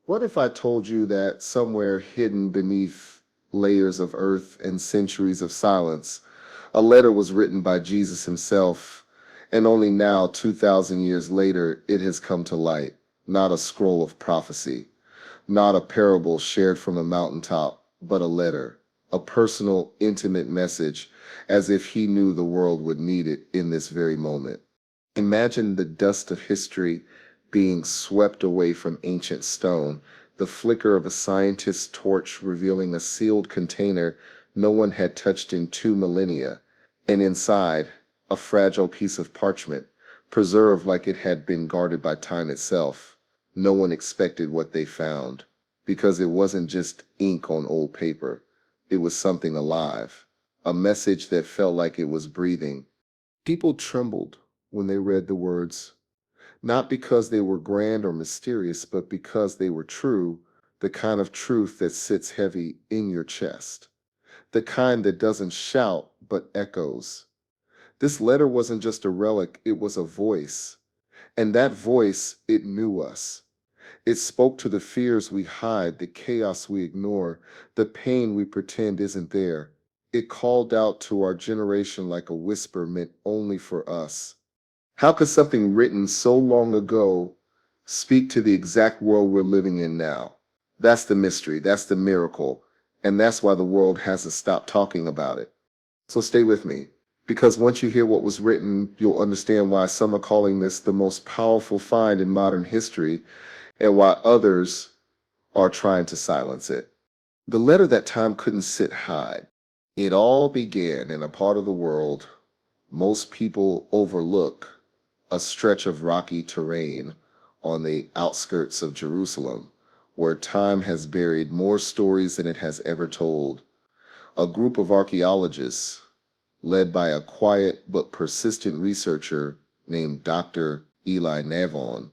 What if I told you that somewhere hidden beneath layers of earth and centuries of silence, a letter was written by Jesus himself, and only now, 2,000 years later, it has come to light, not a scroll of prophecy, not a parable shared from a mountaintop, but a letter, a personal, intimate message, as if he knew the world would need it in this very moment. Imagine the dust of history being swept away from ancient stone, the flicker of a scientist's torch revealing a sealed container no one had touched in 2 millennia, and inside, a fragile piece of parchment, preserved like it had been guarded by time itself. No one expected what they found, because it wasn't just ink on old paper. It was something alive, a message that felt like it was breathing. People trembled when they read the words, not because they were grand or mysterious, but because they were true, the kind of truth that sits heavy in your chest, the kind that doesn't shout but echoes. This letter wasn't just a relic, it was a voice. And that voice, it knew us. It spoke to the fears we hide, the chaos we ignore, the pain we pretend isn't there. It called out to our generation like a whisper meant only for us. How could something written so long ago speak to the exact world we're living in now? That's the mystery, that's the miracle, and that's why the world hasn't stopped talking about it. So stay with me, because once you hear what was written, you'll understand why some are calling this the most powerful find in modern history and why others are trying to silence it. The letter that time couldn't sit hide. It all began in a part of the world most people overlook, a stretch of rocky terrain on the outskirts of Jerusalem, where time has buried more stories than it has ever told. A group of archaeologists, led by a quiet but persistent researcher named Dr. Eli Navon,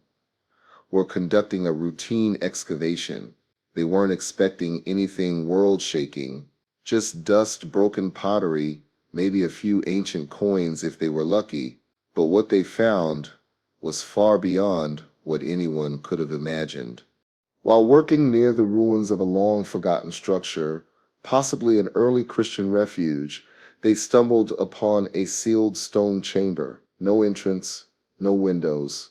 were conducting a routine excavation. They weren't expecting anything world-shaking, just dust, broken pottery, maybe a few ancient coins if they were lucky. But what they found was far beyond what anyone could have imagined. While working near the ruins of a long-forgotten structure, possibly an early Christian refuge, they stumbled upon a sealed stone chamber. No entrance, no windows,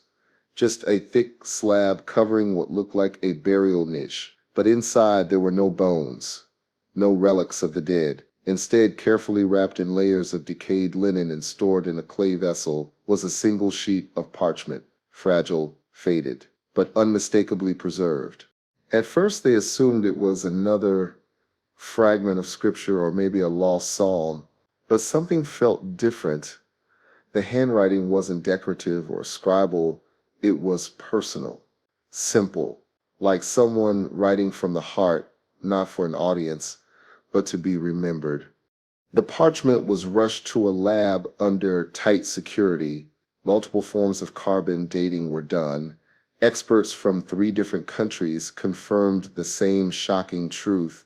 just a thick slab covering what looked like a burial niche. But inside there were no bones, no relics of the dead. Instead, carefully wrapped in layers of decayed linen and stored in a clay vessel, was a single sheet of parchment, fragile, faded, but unmistakably preserved. At first they assumed it was another fragment of scripture or maybe a lost psalm, but something felt different. The handwriting wasn't decorative or scribal, it was personal, simple, like someone writing from the heart, not for an audience, but to be remembered. The parchment was rushed to a lab under tight security. Multiple forms of carbon dating were done. Experts from 3 different countries confirmed the same shocking truth.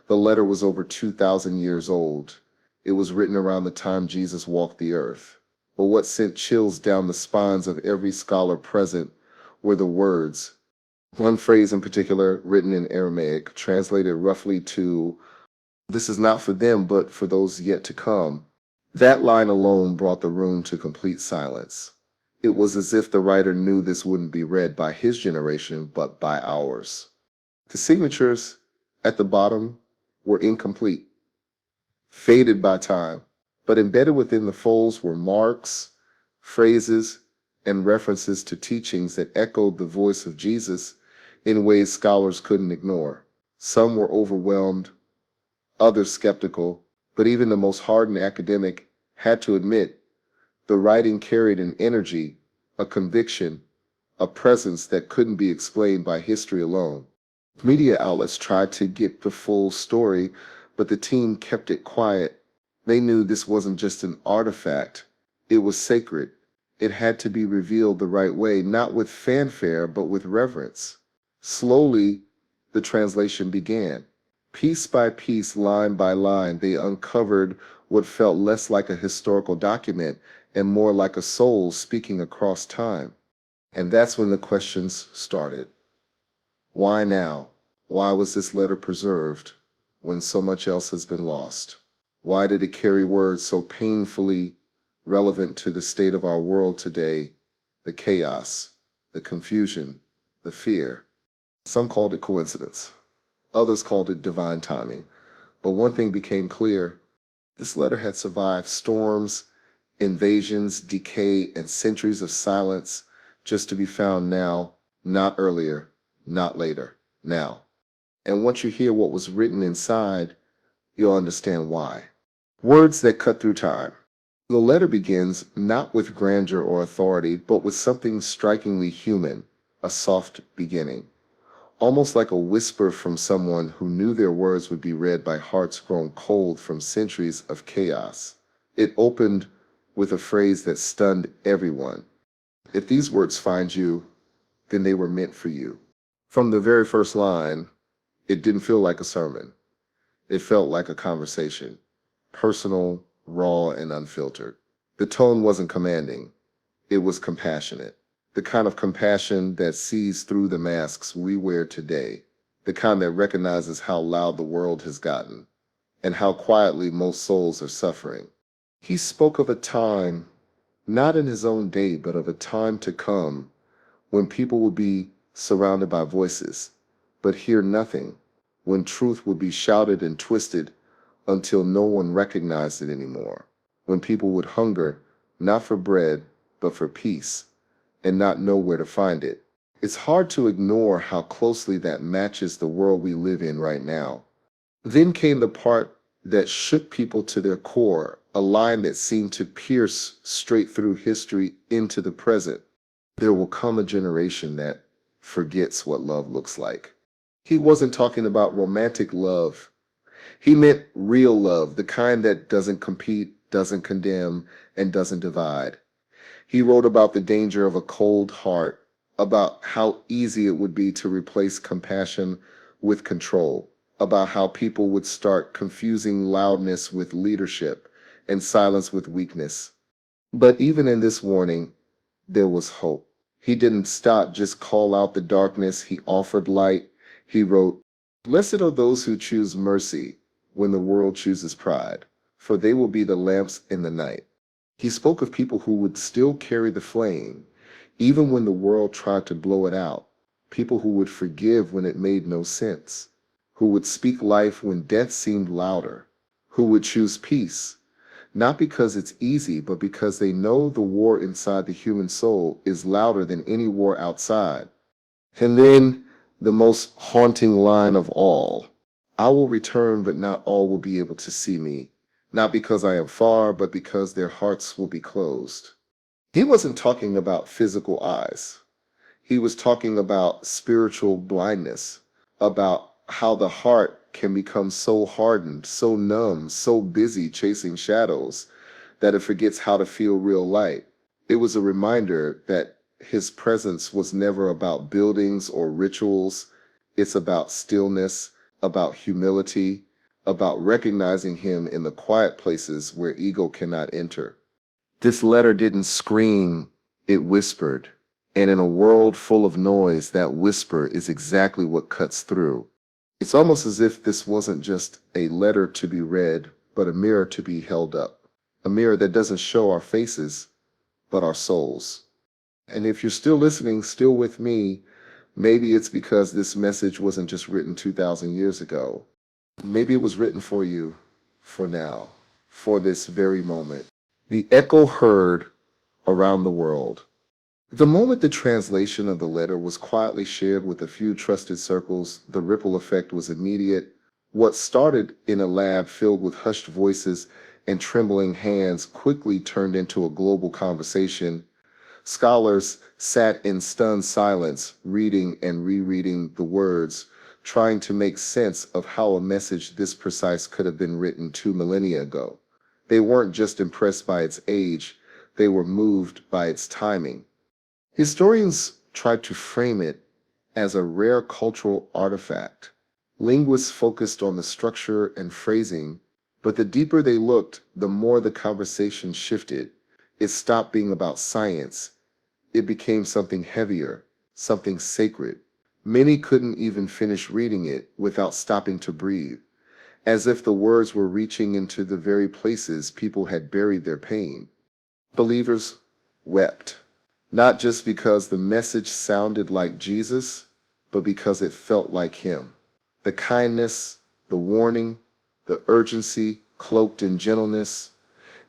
The letter was over 2,000 years old. It was written around the time Jesus walked the earth. But what sent chills down the spines of every scholar present were the words. One phrase in particular, written in Aramaic, translated roughly to, "This is not for them, but for those yet to come." That line alone brought the room to complete silence. It was as if the writer knew this wouldn't be read by his generation, but by ours. The signatures at the bottom were incomplete, faded by time, but embedded within the folds were marks, phrases, and references to teachings that echoed the voice of Jesus in ways scholars couldn't ignore. Some were overwhelmed, others skeptical, but even the most hardened academic had to admit the writing carried an energy, a conviction, a presence that couldn't be explained by history alone. Media outlets tried to get the full story, but the team kept it quiet. They knew this wasn't just an artifact, it was sacred. It had to be revealed the right way, not with fanfare, but with reverence. Slowly, the translation began. Piece by piece, line by line, they uncovered what felt less like a historical document and more like a soul speaking across time. And that's when the questions started. Why now? Why was this letter preserved when so much else has been lost? Why did it carry words so painfully relevant to the state of our world today? The chaos, the confusion, the fear. Some called it coincidence. Others called it divine timing. But one thing became clear. This letter had survived storms, invasions, decay, and centuries of silence just to be found now, not earlier, not later, now. And once you hear what was written inside, you'll understand why. Words that cut through time. The letter begins not with grandeur or authority, but with something strikingly human, a soft beginning. Almost like a whisper from someone who knew their words would be read by hearts grown cold from centuries of chaos. It opened with a phrase that stunned everyone. If these words find you, then they were meant for you. From the very first line, it didn't feel like a sermon. It felt like a conversation, personal, raw, and unfiltered. The tone wasn't commanding, it was compassionate. The kind of compassion that sees through the masks we wear today, the kind that recognizes how loud the world has gotten, and how quietly most souls are suffering. He spoke of a time, not in his own day, but of a time to come, when people would be surrounded by voices, but hear nothing, when truth would be shouted and twisted until no one recognized it anymore, when people would hunger, not for bread, but for peace, and not know where to find it. It's hard to ignore how closely that matches the world we live in right now. Then came the part that shook people to their core, a line that seemed to pierce straight through history into the present. There will come a generation that forgets what love looks like. He wasn't talking about romantic love. He meant real love, the kind that doesn't compete, doesn't condemn, and doesn't divide. He wrote about the danger of a cold heart, about how easy it would be to replace compassion with control, about how people would start confusing loudness with leadership and silence with weakness. But even in this warning, there was hope. He didn't stop, just call out the darkness. He offered light. He wrote, "Blessed are those who choose mercy when the world chooses pride, for they will be the lamps in the night." He spoke of people who would still carry the flame, even when the world tried to blow it out. People who would forgive when it made no sense, who would speak life when death seemed louder, who would choose peace, not because it's easy, but because they know the war inside the human soul is louder than any war outside. And then the most haunting line of all, "I will return, but not all will be able to see me, not because I am far, but because their hearts will be closed." He wasn't talking about physical eyes. He was talking about spiritual blindness, about how the heart can become so hardened, so numb, so busy chasing shadows that it forgets how to feel real light. It was a reminder that his presence was never about buildings or rituals. It's about stillness, about humility, about recognizing him in the quiet places where ego cannot enter. This letter didn't scream, it whispered. And in a world full of noise, that whisper is exactly what cuts through. It's almost as if this wasn't just a letter to be read, but a mirror to be held up. A mirror that doesn't show our faces, but our souls. And if you're still listening, still with me, maybe it's because this message wasn't just written 2,000 years ago. Maybe it was written for you, for now, for this very moment. The echo heard around the world. The moment the translation of the letter was quietly shared with a few trusted circles, the ripple effect was immediate. What started in a lab filled with hushed voices and trembling hands quickly turned into a global conversation. Scholars sat in stunned silence, reading and rereading the words, trying to make sense of how a message this precise could have been written 2 millennia ago. They weren't just impressed by its age, they were moved by its timing. Historians tried to frame it as a rare cultural artifact. Linguists focused on the structure and phrasing, but the deeper they looked, the more the conversation shifted. It stopped being about science. It became something heavier, something sacred. Many couldn't even finish reading it without stopping to breathe, as if the words were reaching into the very places people had buried their pain. Believers wept, not just because the message sounded like Jesus, but because it felt like him. The kindness, the warning, the urgency cloaked in gentleness,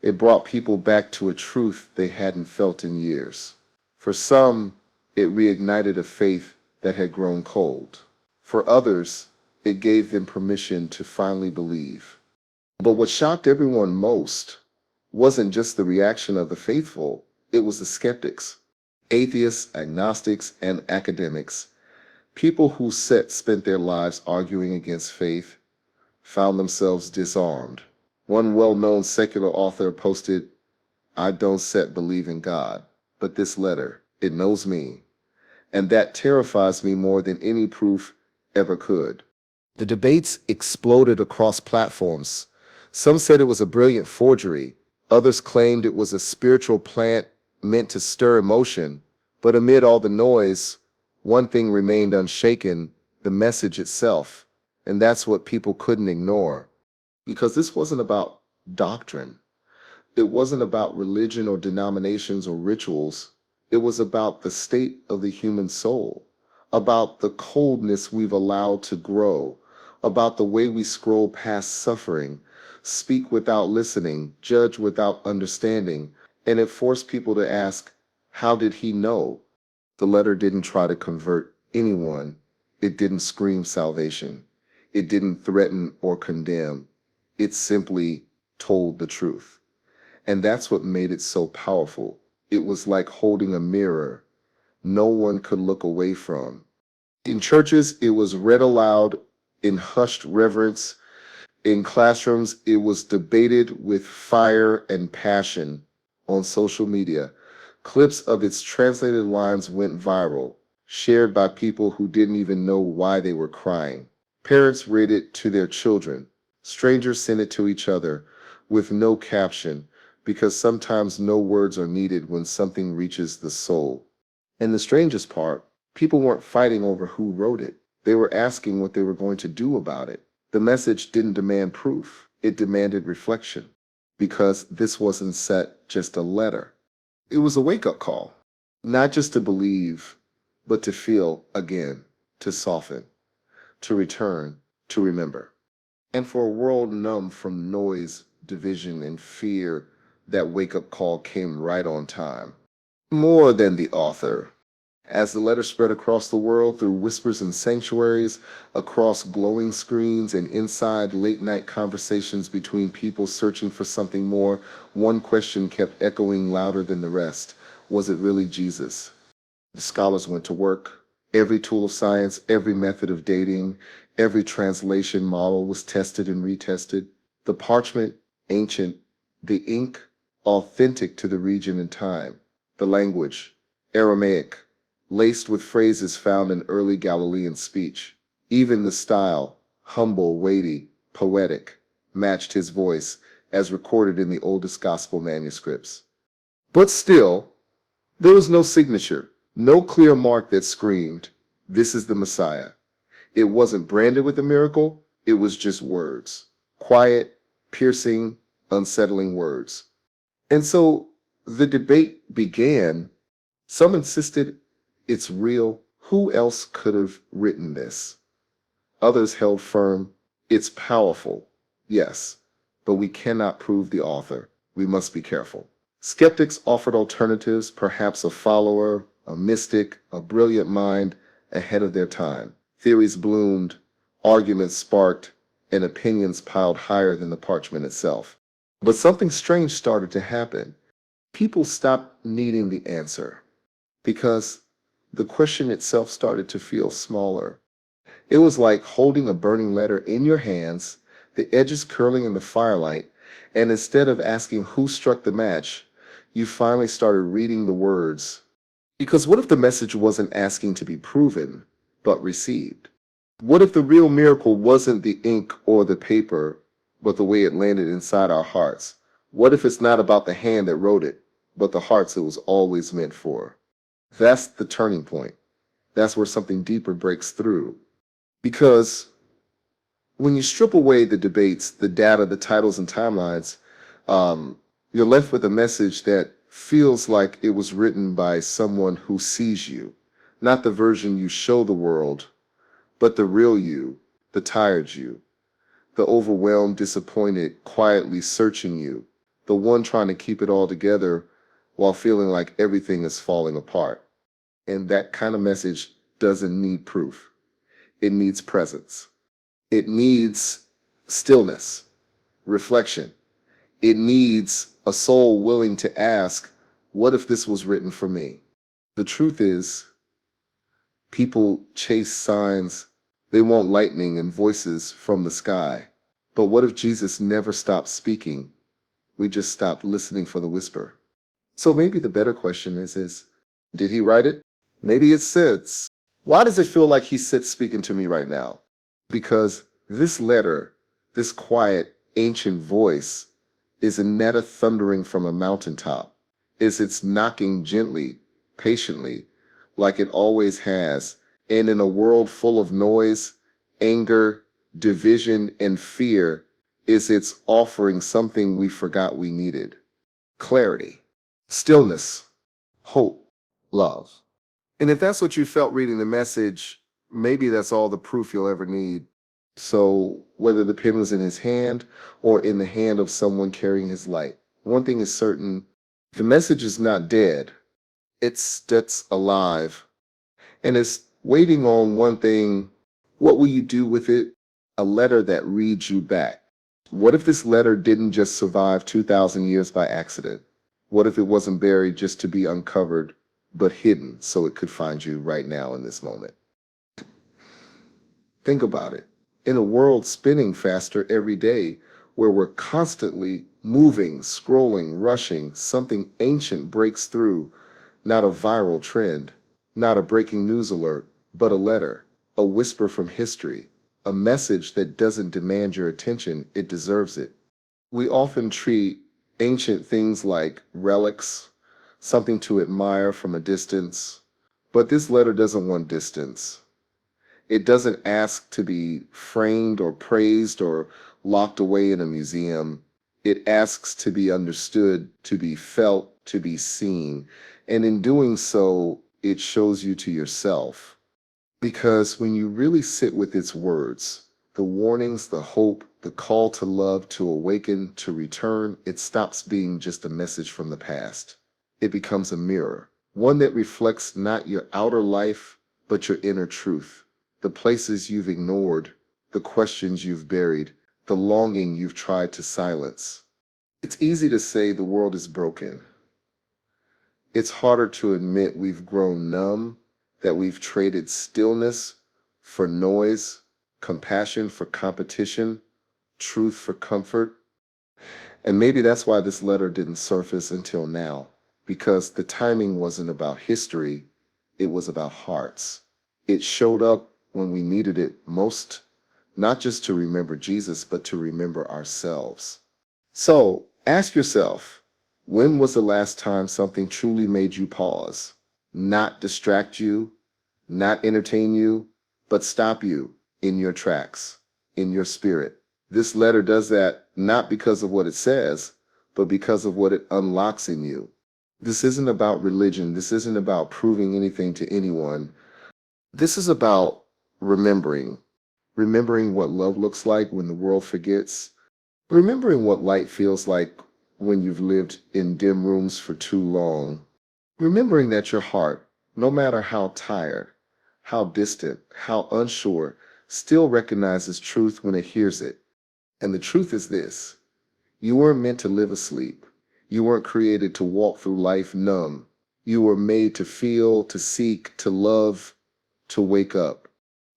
it brought people back to a truth they hadn't felt in years. For some, it reignited a faith that had grown cold. For others, it gave them permission to finally believe. But what shocked everyone most wasn't just the reaction of the faithful, it was the skeptics. Atheists, agnostics, and academics, people who spent their lives arguing against faith, found themselves disarmed. One well-known secular author posted, "I don't believe in God, but this letter, it knows me, and that terrifies me more than any proof ever could." The debates exploded across platforms. Some said it was a brilliant forgery. Others claimed it was a spiritual plant meant to stir emotion. But amid all the noise, one thing remained unshaken, the message itself. And that's what people couldn't ignore. Because this wasn't about doctrine. It wasn't about religion or denominations or rituals. It was about the state of the human soul, about the coldness we've allowed to grow, about the way we scroll past suffering, speak without listening, judge without understanding, and it forced people to ask, how did he know? The letter didn't try to convert anyone. It didn't scream salvation. It didn't threaten or condemn. It simply told the truth. And that's what made it so powerful. It was like holding a mirror no one could look away from. In churches, it was read aloud in hushed reverence. In classrooms, it was debated with fire and passion. On social media, clips of its translated lines went viral, shared by people who didn't even know why they were crying. Parents read it to their children. Strangers sent it to each other with no caption, because sometimes no words are needed when something reaches the soul. And the strangest part, people weren't fighting over who wrote it. They were asking what they were going to do about it. The message didn't demand proof. It demanded reflection. Because this wasn't just a letter. It was a wake-up call. Not just to believe, but to feel again, to soften, to return, to remember. And for a world numb from noise, division, and fear, that wake-up call came right on time. More than the author. As the letter spread across the world through whispers and sanctuaries, across glowing screens and inside late-night conversations between people searching for something more, one question kept echoing louder than the rest. Was it really Jesus? The scholars went to work. Every tool of science, every method of dating, every translation model was tested and retested. The parchment, ancient. The ink, authentic to the region and time. The language, Aramaic, laced with phrases found in early Galilean speech. Even the style, humble, weighty, poetic, matched his voice as recorded in the oldest gospel manuscripts. But still, there was no signature, no clear mark that screamed, "This is the Messiah." It wasn't branded with a miracle, it was just words. Quiet, piercing, unsettling words. And so the debate began. Some insisted it's real. Who else could have written this? Others held firm. It's powerful. Yes, but we cannot prove the author. We must be careful. Skeptics offered alternatives, perhaps a follower, a mystic, a brilliant mind ahead of their time. Theories bloomed, arguments sparked, and opinions piled higher than the parchment itself. But something strange started to happen. People stopped needing the answer because the question itself started to feel smaller. It was like holding a burning letter in your hands, the edges curling in the firelight, and instead of asking who struck the match, you finally started reading the words. Because what if the message wasn't asking to be proven, but received? What if the real miracle wasn't the ink or the paper, but the way it landed inside our hearts? What if it's not about the hand that wrote it, but the hearts it was always meant for? That's the turning point. That's where something deeper breaks through. Because when you strip away the debates, the data, the titles, and timelines, um, you're left with a message that feels like it was written by someone who sees you, not the version you show the world, but the real you, the tired you, the overwhelmed, disappointed, quietly searching you, the one trying to keep it all together while feeling like everything is falling apart. And that kind of message doesn't need proof. It needs presence. It needs stillness, reflection. It needs a soul willing to ask, what if this was written for me? The truth is, people chase signs. They want lightning and voices from the sky. But what if Jesus never stopped speaking? We just stopped listening for the whisper. So maybe the better question is, did he write it? Maybe it sits. Why does it feel like he sits speaking to me right now? Because this letter, this quiet, ancient voice, isn't that a thundering from a mountaintop? Is it's knocking gently, patiently, like it always has, and in a world full of noise, anger, division, and fear, is it's offering something we forgot we needed. Clarity, stillness, hope, love. And if that's what you felt reading the message, maybe that's all the proof you'll ever need. So, whether the pen was in his hand or in the hand of someone carrying his light, one thing is certain: the message is not dead, that's alive. And it's waiting on one thing. What will you do with it? A letter that reads you back. What if this letter didn't just survive 2,000 years by accident? What if it wasn't buried just to be uncovered, but hidden so it could find you right now in this moment? Think about it. In a world spinning faster every day, where we're constantly moving, scrolling, rushing, something ancient breaks through, not a viral trend, not a breaking news alert, but a letter, a whisper from history, a message that doesn't demand your attention, it deserves it. We often treat ancient things like relics, something to admire from a distance, but this letter doesn't want distance. It doesn't ask to be framed or praised or locked away in a museum. It asks to be understood, to be felt, to be seen. And in doing so, it shows you to yourself. Because when you really sit with its words, the warnings, the hope, the call to love, to awaken, to return, it stops being just a message from the past. It becomes a mirror, one that reflects not your outer life, but your inner truth, the places you've ignored, the questions you've buried, the longing you've tried to silence. It's easy to say the world is broken. It's harder to admit we've grown numb, that we've traded stillness for noise, compassion for competition, truth for comfort. And maybe that's why this letter didn't surface until now, because the timing wasn't about history, it was about hearts. It showed up when we needed it most, not just to remember Jesus, but to remember ourselves. So ask yourself, when was the last time something truly made you pause? Not distract you, not entertain you, but stop you in your tracks, in your spirit. This letter does that not because of what it says, but because of what it unlocks in you. This isn't about religion. This isn't about proving anything to anyone. This is about remembering. Remembering what love looks like when the world forgets. Remembering what light feels like when you've lived in dim rooms for too long. Remembering that your heart, no matter how tired, how distant, how unsure, still recognizes truth when it hears it. And the truth is this: you weren't meant to live asleep. You weren't created to walk through life numb. You were made to feel, to seek, to love, to wake up.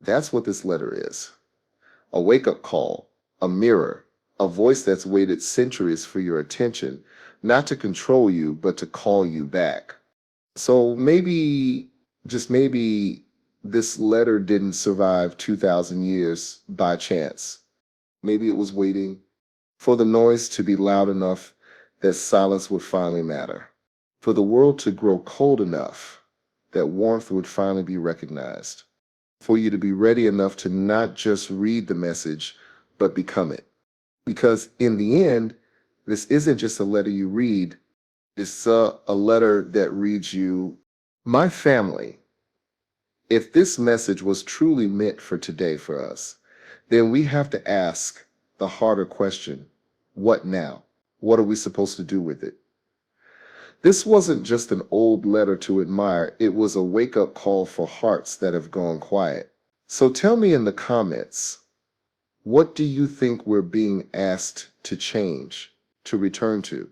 That's what this letter is: a wake up call, a mirror, a voice that's waited centuries for your attention, not to control you, but to call you back. So maybe, just maybe, this letter didn't survive 2,000 years by chance. Maybe it was waiting for the noise to be loud enough that silence would finally matter, for the world to grow cold enough that warmth would finally be recognized, for you to be ready enough to not just read the message, but become it. Because in the end, this isn't just a letter you read, it's a letter that reads you, my family. If this message was truly meant for today for us, then we have to ask the harder question, what now? What are we supposed to do with it? This wasn't just an old letter to admire, it was a wake-up call for hearts that have gone quiet. So tell me in the comments, what do you think we're being asked to change, to return to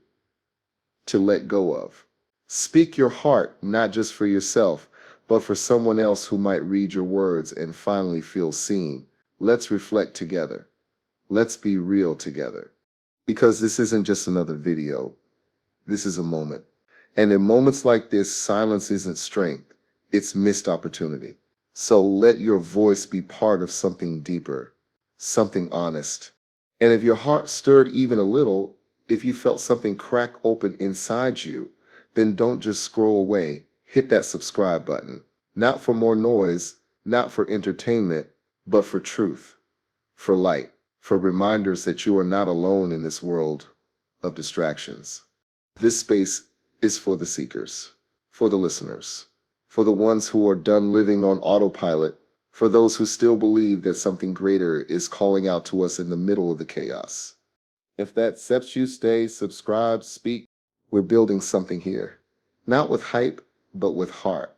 let go of? Speak your heart, not just for yourself, but for someone else who might read your words and finally feel seen. Let's reflect together. Let's be real together. Because this isn't just another video. This is a moment. And in moments like this, silence isn't strength. It's missed opportunity. So let your voice be part of something deeper, something honest. And if your heart stirred even a little, if you felt something crack open inside you, then don't just scroll away. Hit that subscribe button. Not for more noise, not for entertainment, but for truth, for light, for reminders that you are not alone in this world of distractions. This space is for the seekers, for the listeners, for the ones who are done living on autopilot, for those who still believe that something greater is calling out to us in the middle of the chaos. If that sets you, stay, subscribe, speak. We're building something here, not with hype, but with heart.